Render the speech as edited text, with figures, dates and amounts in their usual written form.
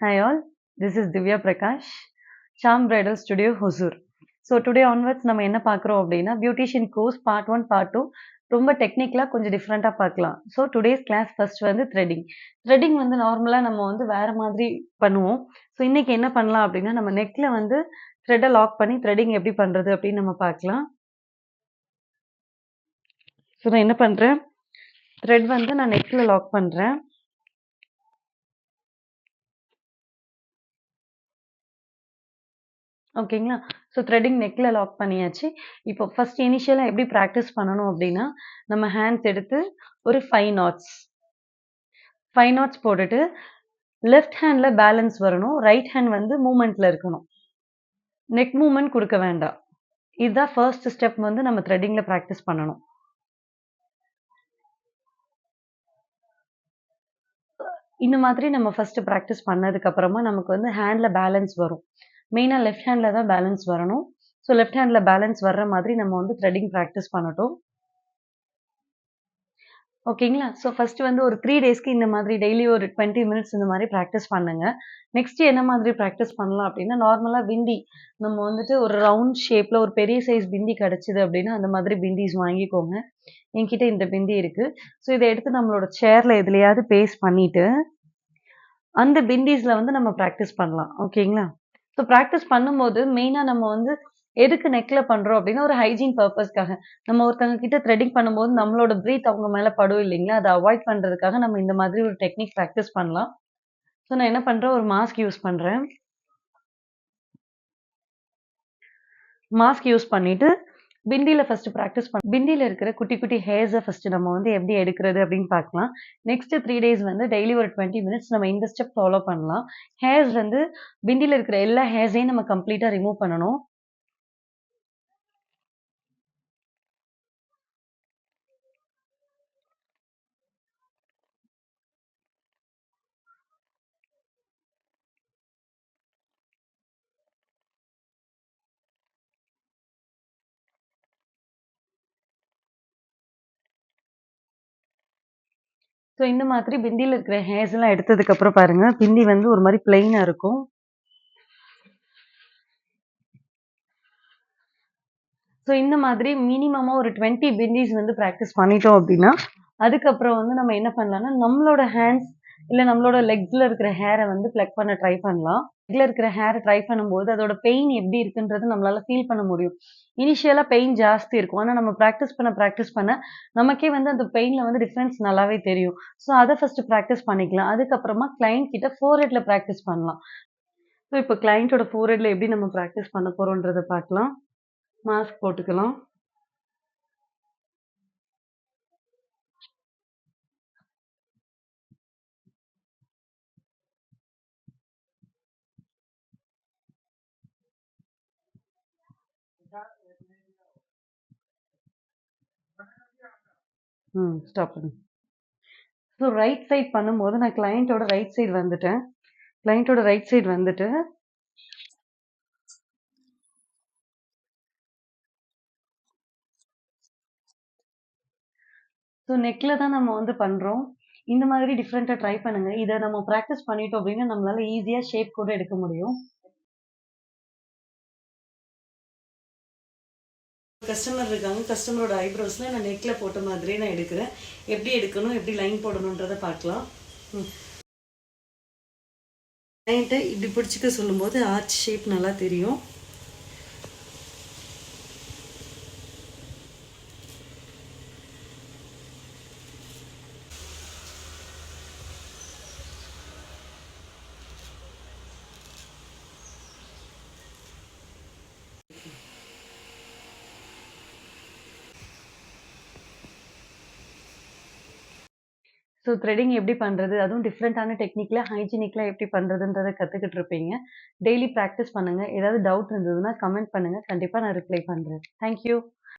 Hi all, this is Divya Prakash, Charm Bridal Studio, Hosur. So today onwards நம்ம என்ன பார்க்குறோம் அப்படின்னா beautician course part 1 part 2 ரொம்ப டெக்னிக்கலாக கொஞ்சம் டிஃப்ரெண்ட்டாக பார்க்கலாம். ஸோ டுடேஸ் கிளாஸ் ஃபர்ஸ்ட் வந்து த்ரெட்டிங் வந்து நார்மலாக நம்ம வந்து வேறு மாதிரி பண்ணுவோம். ஸோ இன்றைக்கி என்ன பண்ணலாம் அப்படின்னா நம்ம நெக்கில் வந்து த்ரெட்டை லாக் பண்ணி த்ரெட்டிங் எப்படி பண்ணுறது அப்படின்னு நம்ம பார்க்கலாம். ஸோ நான் என்ன பண்ணுறேன், த்ரெட் வந்து நான் நெக்கில் லாக் பண்ணுறேன். ஓகேங்களா? ஸோ த்ரெட்டிங் நெக்கில் லாக் பண்ணியாச்சு. இப்போ ஃபர்ஸ்ட் இனிஷியலாக எப்படி ப்ராக்டிஸ் பண்ணணும் அப்படின்னா நம்ம ஹேண்ட்ஸ் எடுத்து ஒரு 5 நாட்ஸ் போட்டுட்டு லெஃப்ட் ஹேண்டில் பேலன்ஸ் வரணும், ரைட் ஹேண்ட் வந்து மூமெண்ட்டில் இருக்கணும், நெக் மூமெண்ட் கொடுக்க வேண்டாம். இதுதான் ஃபர்ஸ்ட் ஸ்டெப் வந்து நம்ம த்ரெட்டிங்கில் ப்ராக்டிஸ் பண்ணணும். இந்த மாதிரி நம்ம ஃபர்ஸ்ட் ப்ராக்டிஸ் பண்ணதுக்கப்புறமா நமக்கு வந்து ஹேண்டில் பேலன்ஸ் வரும். மெயினாக லெஃப்ட் ஹேண்டில் தான் பேலன்ஸ் வரணும். ஸோ லெஃப்ட் ஹேண்டில் பேலன்ஸ் வர்ற மாதிரி நம்ம வந்து த்ரெட்டிங் ப்ராக்டிஸ் பண்ணட்டும். ஓகேங்களா? ஸோ ஃபர்ஸ்ட் வந்து ஒரு 3 டேஸ்க்கு இந்த மாதிரி டெய்லி ஒரு 20 மினிட்ஸ் இந்த மாதிரி ப்ராக்டிஸ் பண்ணுங்க. நெக்ஸ்ட் என்ன மாதிரி ப்ராக்டிஸ் பண்ணலாம் அப்படின்னா நார்மலாக பிந்தி நம்ம வந்துட்டு ஒரு ரவுண்ட் ஷேப்பில் ஒரு பெரிய சைஸ் பிந்தி கிடச்சிது அப்படின்னா அந்த மாதிரி பிந்திஸ் வாங்கிக்கோங்க. என்கிட்ட இந்த பிந்தி இருக்குது. ஸோ இதை எடுத்து நம்மளோட சேரில் எதுலையாவது பேஸ்ட் பண்ணிவிட்டு அந்த பிந்திஸில் வந்து நம்ம ப்ராக்டிஸ் பண்ணலாம். ஓகேங்களா? ஸோ ப்ராக்டிஸ் பண்ணும்போது மெயினாக நம்ம வந்து எதுக்கு நெக்கில் பண்ணுறோம் அப்படின்னா ஒரு ஹைஜீன் பர்பஸ்க்காக. நம்ம ஒருத்தவங்க கிட்ட த்ரெட்டிங் பண்ணும்போது நம்மளோட ப்ரீத் அவங்க மேலே படும் இல்லைங்களா? அதை அவாய்ட் பண்ணுறதுக்காக நம்ம இந்த மாதிரி ஒரு டெக்னிக் ப்ராக்டிஸ் பண்ணலாம். ஸோ நான் என்ன பண்ணுறேன், ஒரு மாஸ்க் யூஸ் பண்ணுறேன். மாஸ்க் யூஸ் பண்ணிவிட்டு பிந்தியில் ஃபஸ்ட்டு ப்ராக்டிஸ் பிந்தியில் இருக்கிற குட்டி குட்டி ஹேர்ஸை ஃபஸ்ட்டு நம்ம வந்து எப்படி எடுக்கிறது அப்படின்னு பார்க்கலாம். நெக்ஸ்ட் 3 டேஸ் வந்து டெய்லி ஒரு 20 மினிட்ஸ் நம்ம இந்த ஸ்டெப் ஃபாலோ பண்ணலாம். ஹேர்ஸ் வந்து பிந்தியில் இருக்கிற எல்லா ஹேர்ஸையும் நம்ம கம்ப்ளீட்டாக ரிமூவ் பண்ணணும். ஸோ இந்த மாதிரி பிந்தியில் இருக்கிற ஹேர்ஸ் எல்லாம் எடுத்ததுக்கப்புறம் பாருங்க, பிந்தி வந்து ஒரு மாதிரி பிளெயினாக இருக்கும். ஸோ இந்த மாதிரி மினிமமாக ஒரு 20 பிந்திஸ் வந்து ப்ராக்டிஸ் பண்ணிட்டோம் அப்படின்னா அதுக்கப்புறம் வந்து நம்ம என்ன பண்ணலாம்னா நம்மளோட ஹேண்ட்ஸ் இல்லை நம்மளோட லெக்ஸில் இருக்கிற ஹேரை வந்து ப்ளக் பண்ண ட்ரை பண்ணலாம். லெக்ல இருக்கிற ஹேரை ட்ரை பண்ணும்போது அதோட பெயின் எப்படி இருக்குன்றது நம்மளால ஃபீல் பண்ண முடியும். இனிஷியலாக பெயின் ஜாஸ்தி இருக்கும். ஆனால் நம்ம ப்ராக்டிஸ் பண்ண நமக்கே வந்து அந்த பெயினில் வந்து டிஃப்ரென்ஸ் நல்லாவே தெரியும். ஸோ அதை ஃபஸ்ட்டு ப்ராக்டிஸ் பண்ணிக்கலாம். அதுக்கப்புறமா கிளைண்ட் கிட்ட ஃபோர்ஹெட்டில் ப்ராக்டிஸ் பண்ணலாம். ஸோ இப்போ கிளைண்ட்டோட ஃபோர்ஹெட்டில் எப்படி நம்ம ப்ராக்டிஸ் பண்ண போகிறோன்றதை பார்க்கலாம். மாஸ்க் போட்டுக்கலாம். ஸ்டாப் பண்ணு. ஸோ ரைட் சைட் பண்ணும்போது நான் கிளைண்ட்டோட ரைட் சைடு வந்துட்டேன். ஸோ நெக்கில் தான் நம்ம வந்து பண்ணுறோம். இந்த மாதிரி டிஃப்ரெண்ட்டாக ட்ரை பண்ணுங்க. இதை நம்ம ப்ராக்டிஸ் பண்ணிட்டோம் அப்படின்னா நம்மளால ஈஸியாக ஷேப் கூட எடுக்க முடியும். கஸ்டமர் இருக்காங்க. கஸ்டமரோட ஐப்ரோஸில் நான் நெக்கில் போட்ட மாதிரியே நான் எடுக்கிறேன். எப்படி எடுக்கணும், எப்படி லைன் போடணுன்றதை பார்க்கலாம். கிளைண்ட்டை இப்படி பிடிச்சிக்க சொல்லும்போது ஆர்ச் ஷேப் நல்லா தெரியும். ஸோ த்ரெட்டிங் எப்படி பண்ணுறது, அதுவும் டிஃப்ரெண்ட்டான டெக்னிக்கில் ஹைஜீனிக்கில் எப்படி பண்ணுறதுன்றதை கற்றுக்கிட்டு இருப்பீங்க. டெய்லி ப்ராக்டிஸ் பண்ணுங்கள். ஏதாவது டவுட் இருந்ததுன்னா கமெண்ட் பண்ணுங்கள். கண்டிப்பாக நான் ரிப்ளை பண்ணுறேன். தேங்க்யூ.